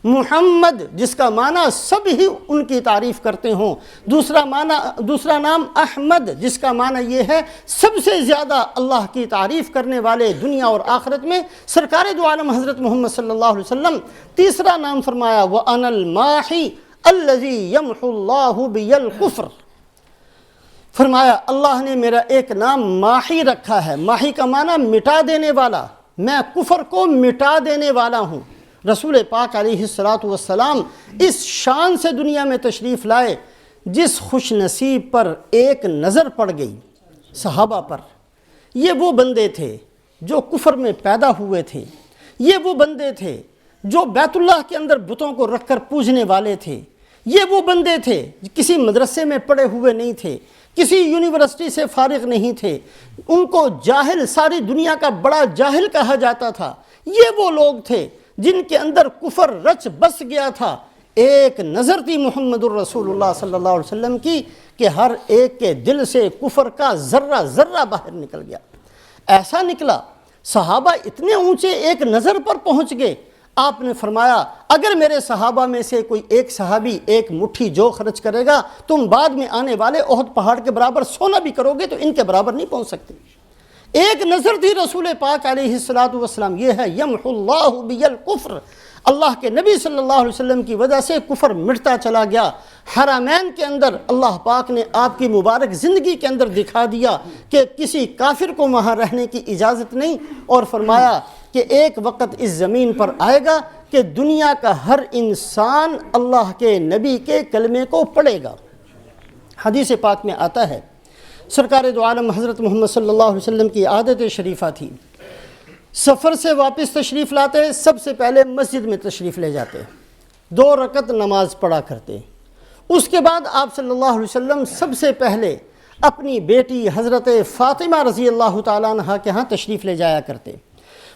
A: محمد، جس کا معنی سب ہی ان کی تعریف کرتے ہوں، دوسرا نام احمد، جس کا معنی یہ ہے سب سے زیادہ اللہ کی تعریف کرنے والے دنیا اور آخرت میں سرکار دو عالم حضرت محمد صلی اللہ علیہ وسلم۔ تیسرا نام فرمایا وَأَنَا الْمَاحِي الَّذِي يَمْحُو اللَّهُ بِيَ الْكُفْرَ، فرمایا اللہ نے میرا ایک نام ماحی رکھا ہے، ماحی کا معنی مٹا دینے والا، میں کفر کو مٹا دینے والا ہوں۔ رسول پاک علیہ السلام اس شان سے دنیا میں تشریف لائے جس خوش نصیب پر ایک نظر پڑ گئی صحابہ پر۔ یہ وہ بندے تھے جو کفر میں پیدا ہوئے تھے، یہ وہ بندے تھے جو بیت اللہ کے اندر بتوں کو رکھ کر پوجنے والے تھے، یہ وہ بندے تھے کسی مدرسے میں پڑھے ہوئے نہیں تھے، کسی یونیورسٹی سے فارغ نہیں تھے، ان کو جاہل، ساری دنیا کا بڑا جاہل کہا جاتا تھا۔ یہ وہ لوگ تھے جن کے اندر کفر رچ بس گیا تھا۔ ایک نظر تھی محمد الرسول اللہ صلی اللہ علیہ وسلم کی کہ ہر ایک کے دل سے کفر کا ذرہ ذرہ باہر نکل گیا۔ ایسا نکلا صحابہ اتنے اونچے ایک نظر پر پہنچ گئے۔ آپ نے فرمایا اگر میرے صحابہ میں سے کوئی ایک صحابی ایک مٹھی جو خرچ کرے گا، تم بعد میں آنے والے احد پہاڑ کے برابر سونا بھی کرو گے تو ان کے برابر نہیں پہنچ سکتے۔ ایک نظر تھی رسول پاک علیہ السلام، یہ ہے یمحو اللہ بی الکفر، اللہ کے نبی صلی اللہ علیہ وسلم کی وجہ سے کفر مٹتا چلا گیا۔ حرمین کے اندر اللہ پاک نے آپ کی مبارک زندگی کے اندر دکھا دیا کہ کسی کافر کو وہاں رہنے کی اجازت نہیں، اور فرمایا کہ ایک وقت اس زمین پر آئے گا کہ دنیا کا ہر انسان اللہ کے نبی کے کلمے کو پڑھے گا۔ حدیث پاک میں آتا ہے سرکار دو عالم حضرت محمد صلی اللہ علیہ وسلم کی عادت شریفہ تھی، سفر سے واپس تشریف لاتے سب سے پہلے مسجد میں تشریف لے جاتے، 2 رکعت نماز پڑھا کرتے، اس کے بعد آپ صلی اللہ علیہ وسلم سب سے پہلے اپنی بیٹی حضرت فاطمہ رضی اللہ تعالیٰ عنہ کے ہاں تشریف لے جایا کرتے،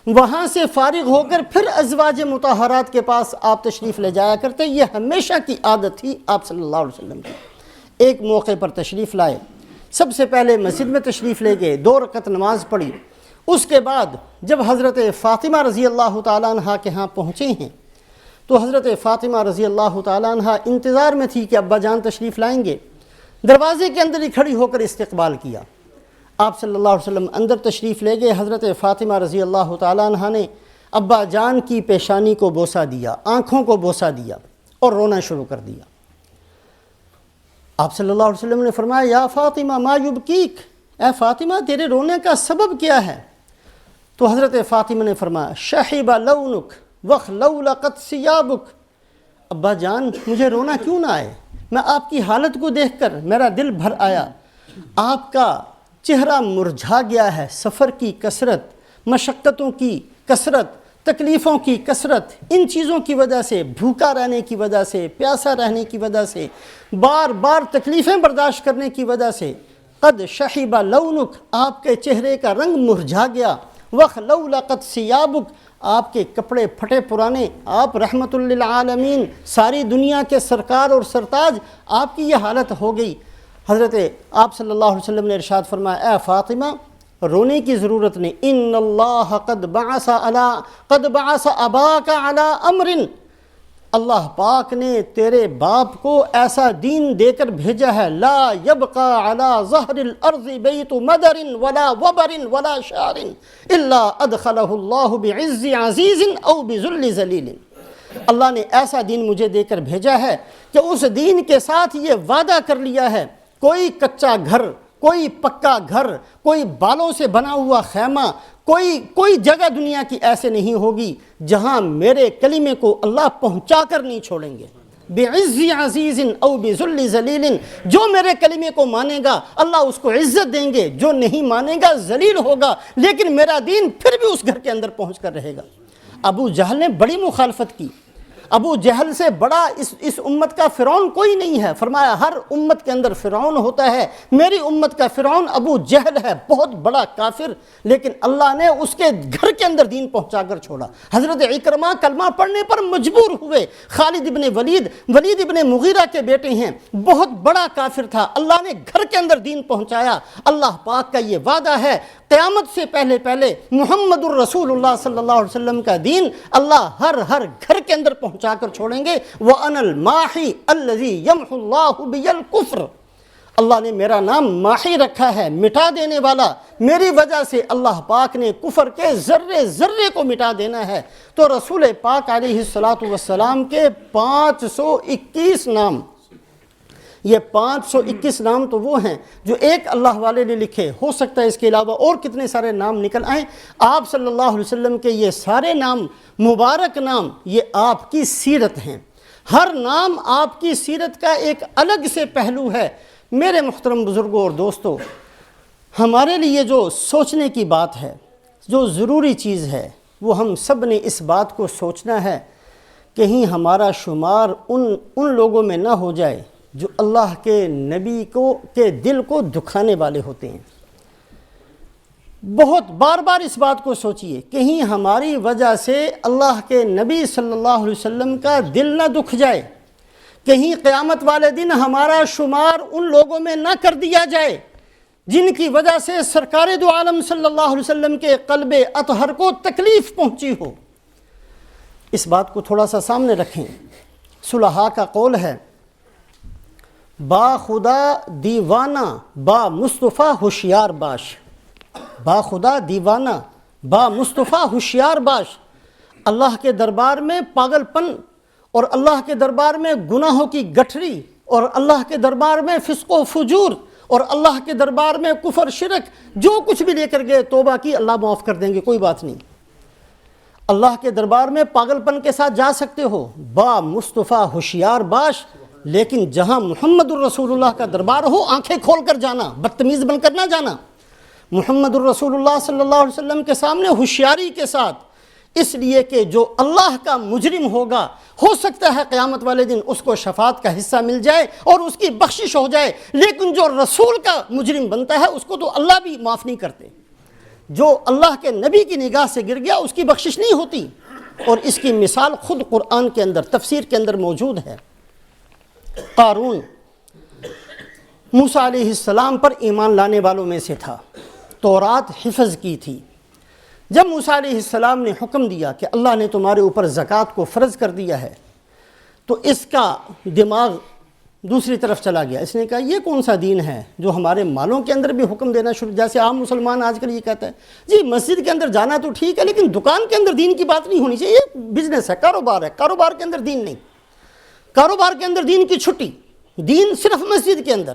A: وہاں سے فارغ ہو کر پھر ازواج مطہرات کے پاس آپ تشریف لے جایا کرتے۔ یہ ہمیشہ کی عادت تھی آپ صلی اللہ علیہ وسلم کی۔ ایک موقع پر تشریف لائے، سب سے پہلے مسجد میں تشریف لے گئے، 2 رکعت نماز پڑھی، اس کے بعد جب حضرت فاطمہ رضی اللہ تعالیٰ عنہ کے ہاں پہنچے ہیں تو حضرت فاطمہ رضی اللہ تعالیٰ عنہ انتظار میں تھی کہ ابا جان تشریف لائیں گے، دروازے کے اندر ہی کھڑی ہو کر استقبال کیا۔ آپ صلی اللہ علیہ وسلم اندر تشریف لے گئے، حضرت فاطمہ رضی اللہ تعالیٰ عنہ نے ابا جان کی پیشانی کو بوسہ دیا، آنکھوں کو بوسہ دیا اور رونا شروع کر دیا۔ آپ صلی اللہ علیہ وسلم نے فرمایا یا فاطمہ ما یبکیک، اے فاطمہ تیرے رونے کا سبب کیا ہے؟ تو حضرت فاطمہ نے فرمایا شحب لونک وخلولقت ثیابک، ابا جان مجھے رونا کیوں نہ آئے، میں آپ کی حالت کو دیکھ کر میرا دل بھر آیا، آپ کا چہرہ مرجھا گیا ہے، سفر کی کثرت، مشقتوں کی کثرت، تکلیفوں کی کثرت، ان چیزوں کی وجہ سے، بھوکا رہنے کی وجہ سے، پیاسا رہنے کی وجہ سے، بار بار تکلیفیں برداشت کرنے کی وجہ سے، قد شحب لونک، آپ کے چہرے کا رنگ مرجھا گیا، وخلولقت ثیابک، آپ کے کپڑے پھٹے پرانے، آپ رحمت للعالمین ساری دنیا کے سرکار اور سرتاج، آپ کی یہ حالت ہو گئی۔ حضرت آپ صلی اللہ علیہ وسلم نے ارشاد فرمایا اے فاطمہ رونے کی ضرورت نہیں، ان اللہ قد بعث اباک علی امر، اللہ پاک نے تیرے باپ کو ایسا دین دے کر بھیجا ہے، لا یبقى علی ظہر الارض بیت مدر ولا وبر ولا شعر الا ادخلہ اللہ بعز عزیز او بذل ذلیل، اللہ نے ایسا دین مجھے دے کر بھیجا ہے کہ اس دین کے ساتھ یہ وعدہ کر لیا ہے، کوئی کچا گھر، کوئی پکا گھر، کوئی بالوں سے بنا ہوا خیمہ، کوئی جگہ دنیا کی ایسے نہیں ہوگی جہاں میرے کلمے کو اللہ پہنچا کر نہیں چھوڑیں گے، بعز عزیز او بذل ذلیل، جو میرے کلمے کو مانے گا اللہ اس کو عزت دیں گے، جو نہیں مانے گا ذلیل ہوگا، لیکن میرا دین پھر بھی اس گھر کے اندر پہنچ کر رہے گا۔ ابو جہل نے بڑی مخالفت کی، ابو جہل سے بڑا اس امت کا فرعون کوئی نہیں ہے، فرمایا ہر امت کے اندر فرعون ہوتا ہے، میری امت کا فرعون ابو جہل ہے، بہت بڑا کافر، لیکن اللہ نے اس کے گھر کے اندر دین پہنچا کر چھوڑا۔ حضرت اکرمہ کلمہ پڑھنے پر مجبور ہوئے، خالد ابن ولید ابن مغیرہ کے بیٹے ہیں، بہت بڑا کافر تھا، اللہ نے گھر کے اندر دین پہنچایا۔ اللہ پاک کا یہ وعدہ ہے قیامت سے پہلے محمد الرسول اللہ صلی اللہ علیہ وسلم کا دین اللہ ہر گھر کے اندر پہنچا کر چھوڑیں گے۔ وَأَنَا الْمَاحِي الَّذِي يَمْحُو اللَّهُ بِيَ الْكُفْرَ، اللہ نے میرا نام ماحی رکھا ہے، مٹا دینے والا، میری وجہ سے اللہ پاک نے کفر کے ذرے کو مٹا دینا ہے۔ تو رسول پاک علیہ السلام کے 521 نام، یہ 521 نام تو وہ ہیں جو ایک اللہ والے نے لکھے، ہو سکتا ہے اس کے علاوہ اور کتنے سارے نام نکل آئیں۔ آپ صلی اللہ علیہ وسلم کے یہ سارے نام، مبارک نام، یہ آپ کی سیرت ہیں، ہر نام آپ کی سیرت کا ایک الگ سے پہلو ہے۔ میرے محترم بزرگوں اور دوستو، ہمارے لیے جو سوچنے کی بات ہے، جو ضروری چیز ہے، وہ ہم سب نے اس بات کو سوچنا ہے، کہیں ہمارا شمار ان لوگوں میں نہ ہو جائے جو اللہ کے نبی کے دل کو دکھانے والے ہوتے ہیں۔ بہت بار اس بات کو سوچئے، کہیں ہماری وجہ سے اللہ کے نبی صلی اللہ علیہ وسلم کا دل نہ دکھ جائے، کہیں قیامت والے دن ہمارا شمار ان لوگوں میں نہ کر دیا جائے جن کی وجہ سے سرکار دو عالم صلی اللہ علیہ وسلم کے قلب اطہر کو تکلیف پہنچی ہو۔ اس بات کو تھوڑا سا سامنے رکھیں۔ صلحاء کا قول ہے، با خدا دیوانہ با مصطفیٰ ہوشیار باش، با خدا دیوانہ با مصطفیٰ ہوشیار باش۔ اللہ کے دربار میں پاگل پن، اور اللہ کے دربار میں گناہوں کی گٹھری، اور اللہ کے دربار میں فسق و فجور، اور اللہ کے دربار میں کفر شرک، جو کچھ بھی لے کر گئے توبہ کی، اللہ معاف کر دیں گے، کوئی بات نہیں۔ اللہ کے دربار میں پاگل پن کے ساتھ جا سکتے ہو، با مصطفیٰ ہوشیار باش، لیکن جہاں محمد الرسول اللہ کا دربار ہو آنکھیں کھول کر جانا، بدتمیز بن کر نہ جانا۔ محمد الرسول اللہ صلی اللہ علیہ وسلم کے سامنے ہوشیاری کے ساتھ، اس لیے کہ جو اللہ کا مجرم ہوگا، ہو سکتا ہے قیامت والے دن اس کو شفاعت کا حصہ مل جائے اور اس کی بخشش ہو جائے، لیکن جو رسول کا مجرم بنتا ہے اس کو تو اللہ بھی معاف نہیں کرتے۔ جو اللہ کے نبی کی نگاہ سے گر گیا اس کی بخشش نہیں ہوتی، اور اس کی مثال خود قرآن کے اندر، تفسیر کے اندر موجود ہے۔ قارون موسیٰ علیہ السلام پر ایمان لانے والوں میں سے تھا، تورات حفظ کی تھی۔ جب موسیٰ علیہ السلام نے حکم دیا کہ اللہ نے تمہارے اوپر زکوٰۃ کو فرض کر دیا ہے، تو اس کا دماغ دوسری طرف چلا گیا۔ اس نے کہا یہ کون سا دین ہے جو ہمارے مالوں کے اندر بھی حکم دینا شروع، جیسے عام مسلمان آج کل یہ کہتا ہے جی مسجد کے اندر جانا تو ٹھیک ہے لیکن دکان کے اندر دین کی بات نہیں ہونی چاہیے، یہ بزنس ہے، کاروبار ہے، کاروبار کے اندر دین نہیں، کاروبار کے اندر دین کی چھٹی، دین صرف مسجد کے اندر۔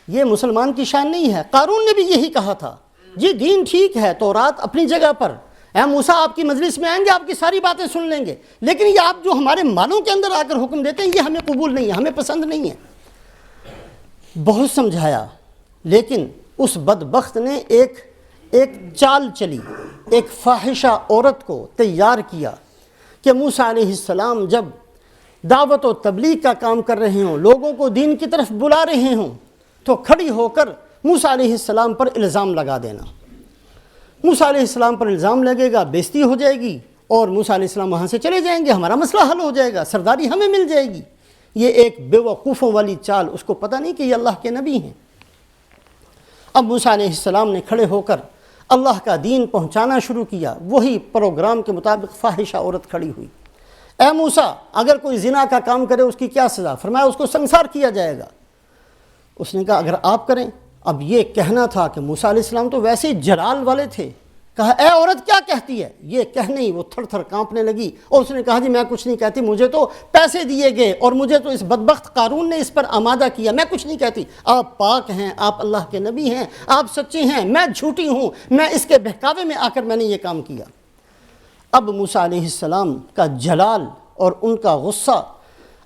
A: یہ مسلمان کی شان نہیں ہے۔ قارون نے بھی یہی کہا تھا، جی دین ٹھیک ہے، تورات اپنی جگہ پر، اے موسیٰ آپ کی مجلس میں آئیں گے، آپ کی ساری باتیں سن لیں گے، لیکن یہ آپ جو ہمارے مالوں کے اندر آ کر حکم دیتے ہیں، یہ ہمیں قبول نہیں ہے، ہمیں پسند نہیں ہے۔ بہت سمجھایا، لیکن اس بدبخت نے ایک چال چلی، ایک فاحشہ عورت کو تیار کیا کہ موسیٰ علیہ السلام جب دعوت و تبلیغ کا کام کر رہے ہوں، لوگوں کو دین کی طرف بلا رہے ہوں، تو کھڑی ہو کر موسیٰ علیہ السلام پر الزام لگا دینا۔ موسیٰ علیہ السلام پر الزام لگے گا، بے عزتی ہو جائے گی، اور موسیٰ علیہ السلام وہاں سے چلے جائیں گے، ہمارا مسئلہ حل ہو جائے گا، سرداری ہمیں مل جائے گی۔ یہ ایک بے وقوفوں والی چال، اس کو پتہ نہیں کہ یہ اللہ کے نبی ہیں۔ اب موسیٰ علیہ السلام نے کھڑے ہو کر اللہ کا دین پہنچانا شروع کیا، وہی پروگرام کے مطابق فاحشہ عورت کھڑی ہوئی۔ اے موسیٰ، اگر کوئی زنا کا کام کرے اس کی کیا سزا؟ فرمایا اس کو سنسار کیا جائے گا۔ اس نے کہا اگر آپ کریں؟ اب یہ کہنا تھا کہ موسیٰ علیہ السلام تو ویسے ہی جلال والے تھے، کہا اے عورت کیا کہتی ہے؟ یہ کہنے ہی وہ تھر تھر کانپنے لگی، اور اس نے کہا جی میں کچھ نہیں کہتی، مجھے تو پیسے دیے گئے اور مجھے تو اس بدبخت قارون نے اس پر آمادہ کیا، میں کچھ نہیں کہتی، آپ پاک ہیں، آپ اللہ کے نبی ہیں، آپ سچے ہیں، میں جھوٹی ہوں، میں اس کے بہکاوے میں آ کر میں نے یہ کام کیا۔ اب موسیٰ علیہ السلام کا جلال اور ان کا غصہ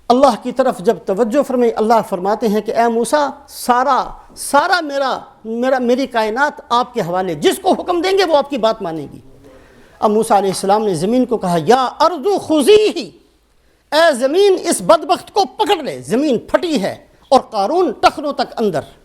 A: اللہ کی طرف جب توجہ فرمائی، اللہ فرماتے ہیں کہ اے موسیٰ سارا میری کائنات آپ کے حوالے، جس کو حکم دیں گے وہ آپ کی بات مانے گی۔ اب موسیٰ علیہ السلام نے زمین کو کہا یا ارض خذیہ، اے زمین اس بدبخت کو پکڑ لے۔ زمین پھٹی ہے اور قارون ٹخنوں تک اندر۔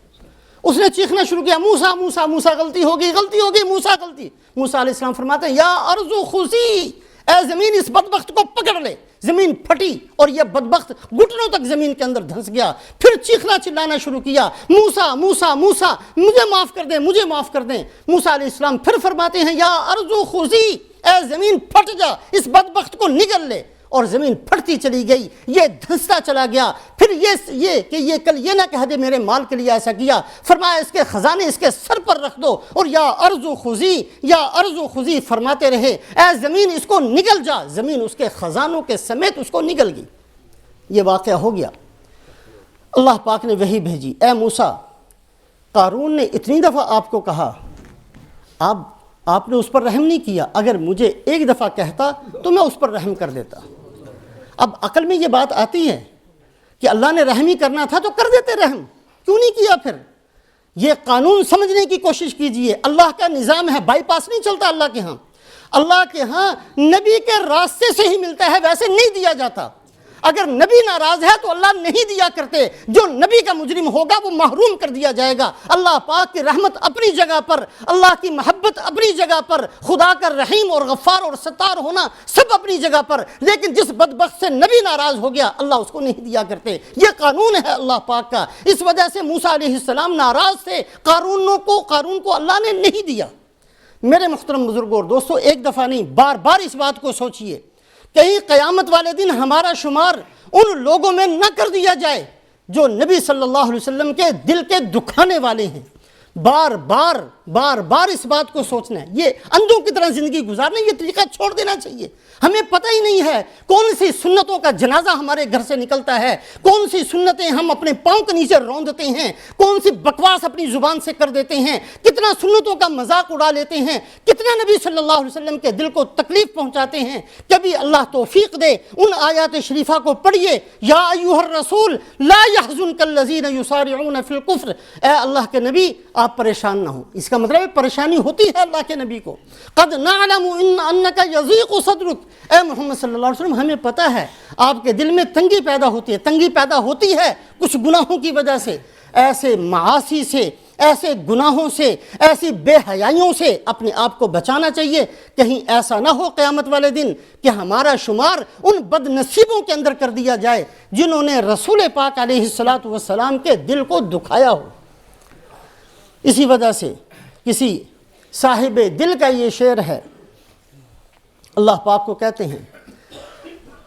A: اس نے چیخنا شروع کیا موسیٰ موسیٰ موسیٰ غلطی ہو گئی موسیٰ غلطی۔ موسیٰ علیہ السلام فرماتے ہیں یا ارض خذی، اے زمین اس بدبخت کو پکڑ لے۔ زمین پھٹی اور یہ بدبخت گھٹنوں تک زمین کے اندر دھنس گیا، پھر چیخنا چلانا شروع کیا موسیٰ موسیٰ موسیٰ مجھے معاف کر دیں، مجھے معاف کر دیں۔ موسیٰ علیہ السلام پھر فرماتے ہیں یا ارض خذی، اے زمین پھٹ جا، اس بدبخت کو نگل لے۔ اور زمین پھٹتی چلی گئی، یہ دھنستا چلا گیا۔ پھر یہ کہ یہ کل یہ نہ کہہ دے میرے مال کے لیے ایسا کیا، فرمایا اس کے خزانے اس کے سر پر رکھ دو، اور یا ارض خذی یا ارض خذی فرماتے رہے، اے زمین اس کو نگل جا۔ زمین اس کے خزانوں کے سمیت اس کو نگل گئی۔ یہ واقعہ ہو گیا۔ اللہ پاک نے وحی بھیجی، اے موسیٰ قارون نے اتنی دفعہ آپ کو کہا، آپ نے اس پر رحم نہیں کیا، اگر مجھے ایک دفعہ کہتا تو میں اس پر رحم کر دیتا۔ اب عقل میں یہ بات آتی ہے کہ اللہ نے رحم ہی کرنا تھا تو کر دیتے رحم، کیوں نہیں کیا پھر؟ یہ قانون سمجھنے کی کوشش کیجئے، اللہ کا نظام ہے، بائی پاس نہیں چلتا اللہ کے ہاں۔ اللہ کے ہاں نبی کے راستے سے ہی ملتا ہے، ویسے نہیں دیا جاتا۔ اگر نبی ناراض ہے تو اللہ نہیں دیا کرتے، جو نبی کا مجرم ہوگا وہ محروم کر دیا جائے گا۔ اللہ پاک کی رحمت اپنی جگہ پر، اللہ کی محبت اپنی جگہ پر، خدا کا رحیم اور غفار اور ستار ہونا سب اپنی جگہ پر، لیکن جس بدبخت سے نبی ناراض ہو گیا اللہ اس کو نہیں دیا کرتے۔ یہ قانون ہے اللہ پاک کا۔ اس وجہ سے موسیٰ علیہ السلام ناراض تھے، قارون کو اللہ نے نہیں دیا۔ میرے محترم بزرگوں اور دوستو، ایک دفعہ نہیں بار بار اس بات کو سوچئے، کہیں قیامت والے دن ہمارا شمار ان لوگوں میں نہ کر دیا جائے جو نبی صلی اللہ علیہ وسلم کے دل کے دکھانے والے ہیں۔ بار بار اس بات کو سوچنا ہے، یہ اندھوں کی طرح زندگی گزارنا، یہ طریقہ چھوڑ دینا چاہیے۔ ہمیں پتہ ہی نہیں ہے کون سی سنتوں کا جنازہ ہمارے گھر سے نکلتا ہے، کون سی سنتیں ہم اپنے پاؤں کے نیچے روندتے ہیں، کون سی بکواس اپنی زبان سے کر دیتے ہیں، کتنا سنتوں کا مذاق اڑا لیتے ہیں، کتنا نبی صلی اللہ علیہ وسلم کے دل کو تکلیف پہنچاتے ہیں۔ کبھی اللہ توفیق دے ان آیات شریفہ کو پڑھیے، یا ایھا الرسول لا یحزنک الذین یسارعون فی الکفر، اے اللہ کے نبی آپ پریشان نہ ہوں۔ اس کا مطلب ہے پریشانی ہوتی ہے اللہ کے نبی کو۔ قد نعلم انک یضیق صدرک، اے محمد صلی اللہ علیہ وسلم ہمیں پتہ ہے آپ کے دل میں تنگی پیدا ہوتی ہے کچھ گناہوں کی وجہ سے۔ ایسے معاصی سے، ایسے گناہوں سے، ایسی بے حیائیوں سے اپنے آپ کو بچانا چاہیے، کہیں ایسا نہ ہو قیامت والے دن کہ ہمارا شمار ان بد نصیبوں کے اندر کر دیا جائے جنہوں نے رسول پاک علیہ السلام کے دل کو دکھایا ہو۔ اسی وجہ سے کسی صاحب دل کا یہ شعر ہے، اللہ پاک کو کہتے ہیں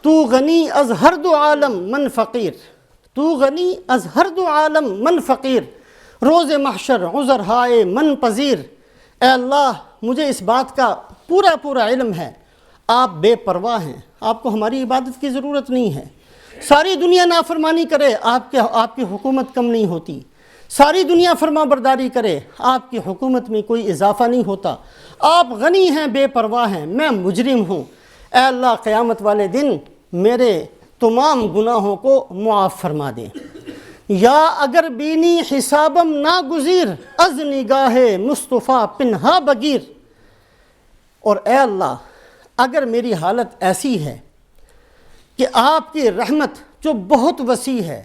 A: تو غنی از ہر دو عالم من فقیر، تو غنی از ہر دو عالم من فقیر، روز محشر عذر ہائے من پذیر۔ اے اللہ مجھے اس بات کا پورا علم ہے، آپ بے پرواہ ہیں، آپ کو ہماری عبادت کی ضرورت نہیں ہے۔ ساری دنیا نافرمانی کرے آپ کی حکومت کم نہیں ہوتی، ساری دنیا فرما برداری کرے، آپ کی حکومت میں کوئی اضافہ نہیں ہوتا، آپ غنی ہیں، بے پرواہ ہیں، میں مجرم ہوں، اے اللہ قیامت والے دن میرے تمام گناہوں کو معاف فرما دیں۔ یا اگر بینی حسابم ناگزیر از نگاہ مصطفیٰ پنہا بگیر، اور اے اللہ اگر میری حالت ایسی ہے کہ آپ کی رحمت جو بہت وسیع ہے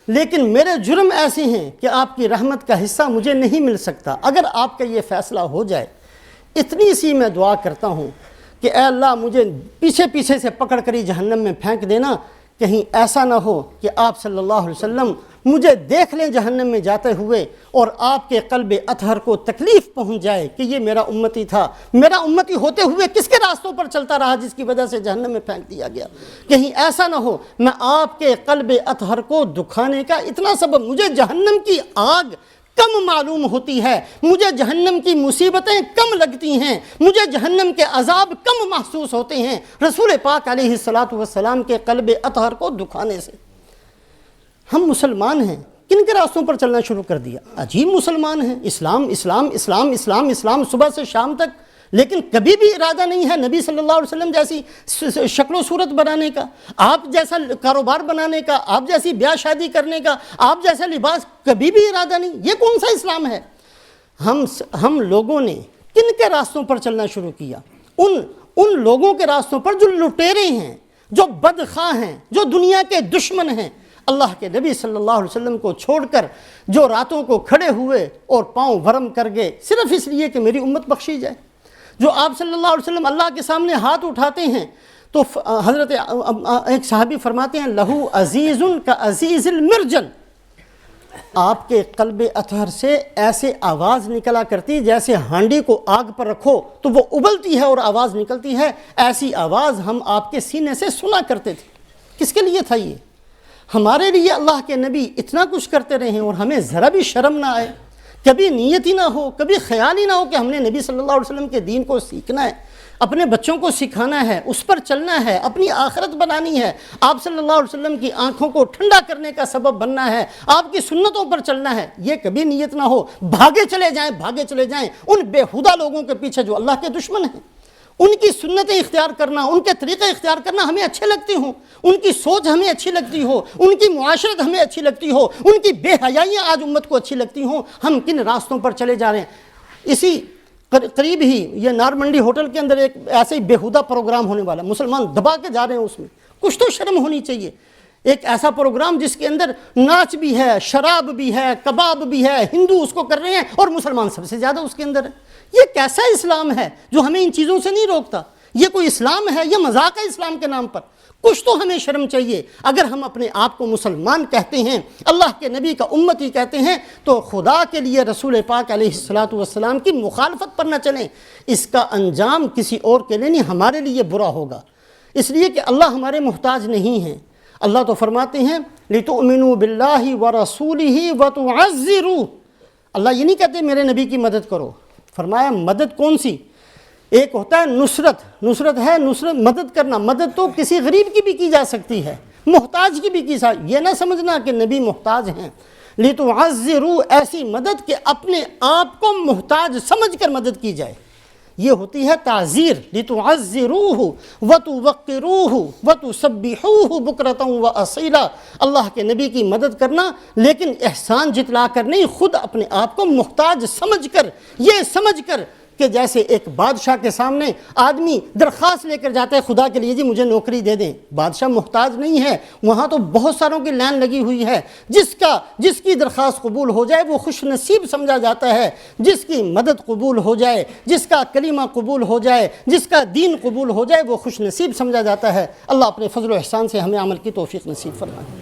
A: لیکن میرے جرم ایسے ہیں کہ آپ کی رحمت کا حصہ مجھے نہیں مل سکتا، اگر آپ کا یہ فیصلہ ہو جائے، اتنی سی میں دعا کرتا ہوں کہ اے اللہ مجھے پیچھے پیچھے سے پکڑ کر ہی جہنم میں پھینک دینا، کہیں ایسا نہ ہو کہ آپ صلی اللہ علیہ وسلم مجھے دیکھ لیں جہنم میں جاتے ہوئے اور آپ کے قلب اطہر کو تکلیف پہنچ جائے کہ یہ میرا امتی تھا، میرا امتی ہوتے ہوئے کس کے راستوں پر چلتا رہا جس کی وجہ سے جہنم میں پھینک دیا گیا۔ کہیں ایسا نہ ہو میں آپ کے قلب اطہر کو دکھانے کا اتنا سبب، مجھے جہنم کی آگ کم معلوم ہوتی ہے، مجھے جہنم کی مصیبتیں کم لگتی ہیں، مجھے جہنم کے عذاب کم محسوس ہوتے ہیں رسول پاک علیہ السلام کے قلب اطہر کو دکھانے سے۔ ہم مسلمان ہیں، کن کے راستوں پر چلنا شروع کر دیا؟ عجیب مسلمان ہیں، اسلام اسلام اسلام اسلام اسلام صبح سے شام تک، لیکن کبھی بھی ارادہ نہیں ہے نبی صلی اللہ علیہ وسلم جیسی شکل و صورت بنانے کا، آپ جیسا کاروبار بنانے کا، آپ جیسی بیاہ شادی کرنے کا، آپ جیسا لباس، کبھی بھی ارادہ نہیں۔ یہ کون سا اسلام ہے؟ ہم لوگوں نے کن کے راستوں پر چلنا شروع کیا؟ ان لوگوں کے راستوں پر جو لٹیرے ہیں، جو بدخواہ ہیں، جو دنیا کے دشمن ہیں۔ اللہ کے نبی صلی اللہ علیہ وسلم کو چھوڑ کر جو راتوں کو کھڑے ہوئے اور پاؤں ورم کر گئے صرف اس لیے کہ میری امت بخشی جائے، جو آپ صلی اللہ علیہ وسلم اللہ کے سامنے ہاتھ اٹھاتے ہیں تو حضرت ایک صحابی فرماتے ہیں لہو عزیز کا عزیز المرجل، آپ کے قلب اطہر سے ایسے آواز نکلا کرتی جیسے ہانڈی کو آگ پر رکھو تو وہ ابلتی ہے اور آواز نکلتی ہے، ایسی آواز ہم آپ کے سینے سے سنا کرتے تھے۔ کس کے لیے تھا یہ؟ ہمارے لیے اللہ کے نبی اتنا کچھ کرتے رہے اور ہمیں ذرا بھی شرم نہ آئے، کبھی نیت ہی نہ ہو، کبھی خیال ہی نہ ہو کہ ہم نے نبی صلی اللہ علیہ وسلم کے دین کو سیکھنا ہے، اپنے بچوں کو سکھانا ہے، اس پر چلنا ہے، اپنی آخرت بنانی ہے، آپ صلی اللہ علیہ وسلم کی آنکھوں کو ٹھنڈا کرنے کا سبب بننا ہے، آپ کی سنتوں پر چلنا ہے، یہ کبھی نیت نہ ہو، بھاگے چلے جائیں ان بےہودہ لوگوں کے پیچھے جو اللہ کے دشمن ہیں۔ ان کی سنتیں اختیار کرنا، ان کے طریقے اختیار کرنا ہمیں اچھے لگتے ہوں، ان کی سوچ ہمیں اچھی لگتی ہو، ان کی معاشرت ہمیں اچھی لگتی ہو، ان کی بے حیائیاں آج امت کو اچھی لگتی ہوں، ہم کن راستوں پر چلے جا رہے ہیں۔ اسی قریب ہی یہ نارمنڈی ہوٹل کے اندر ایک ایسے ہی بےہودہ پروگرام ہونے والا، مسلمان دبا کے جا رہے ہیں، اس میں کچھ تو شرم ہونی چاہیے۔ ایک ایسا پروگرام جس کے اندر ناچ بھی ہے، شراب بھی ہے، کباب بھی ہے، ہندو اس کو کر رہے ہیں اور مسلمان سب سے زیادہ اس کے اندر ہے۔ یہ کیسا اسلام ہے جو ہمیں ان چیزوں سے نہیں روکتا؟ یہ کوئی اسلام ہے؟ یہ مذاق ہے اسلام کے نام پر؟ کچھ تو ہمیں شرم چاہیے۔ اگر ہم اپنے آپ کو مسلمان کہتے ہیں، اللہ کے نبی کا امتی کہتے ہیں، تو خدا کے لیے رسول پاک علیہ السلام کی مخالفت پر نہ چلیں۔ اس کا انجام کسی اور کے لیے نہیں، ہمارے لیے برا ہوگا، اس لیے کہ اللہ ہمارے محتاج نہیں ہیں۔ اللہ تو فرماتے ہیں لِتُؤْمِنُوا بِاللَّهِ وَرَسُولِهِ وَتُعَزِّرُوا، اللہ یہ نہیں کہتے میرے نبی کی مدد کرو، فرمایا مدد کون سی؟ ایک ہوتا ہے نصرت ہے، مدد کرنا، مدد تو کسی غریب کی بھی کی جا سکتی ہے، محتاج کی بھی کی جا، یہ نہ سمجھنا کہ نبی محتاج ہیں۔ لِتُعَزِّرُوا، ایسی مدد کہ اپنے آپ کو محتاج سمجھ کر مدد کی جائے، یہ ہوتی ہے تعزیر۔ لِتُعَزِّرُوهُ وَتُوَقِّرُوهُ وَتُسَبِّحُوهُ بُكْرَةً وَأَصِيلًا، اللہ کے نبی کی مدد کرنا لیکن احسان جتلا کر نہیں، خود اپنے آپ کو محتاج سمجھ کر، یہ سمجھ کر کہ جیسے ایک بادشاہ کے سامنے آدمی درخواست لے کر جاتا ہے خدا کے لیے جی مجھے نوکری دے دیں، بادشاہ محتاج نہیں ہے، وہاں تو بہت ساروں کی لائن لگی ہوئی ہے، جس کی درخواست قبول ہو جائے وہ خوش نصیب سمجھا جاتا ہے، جس کی مدد قبول ہو جائے، جس کا کلمہ قبول ہو جائے، جس کا دین قبول ہو جائے وہ خوش نصیب سمجھا جاتا ہے۔ اللہ اپنے فضل و احسان سے ہمیں عمل کی توفیق نصیب فرمائے۔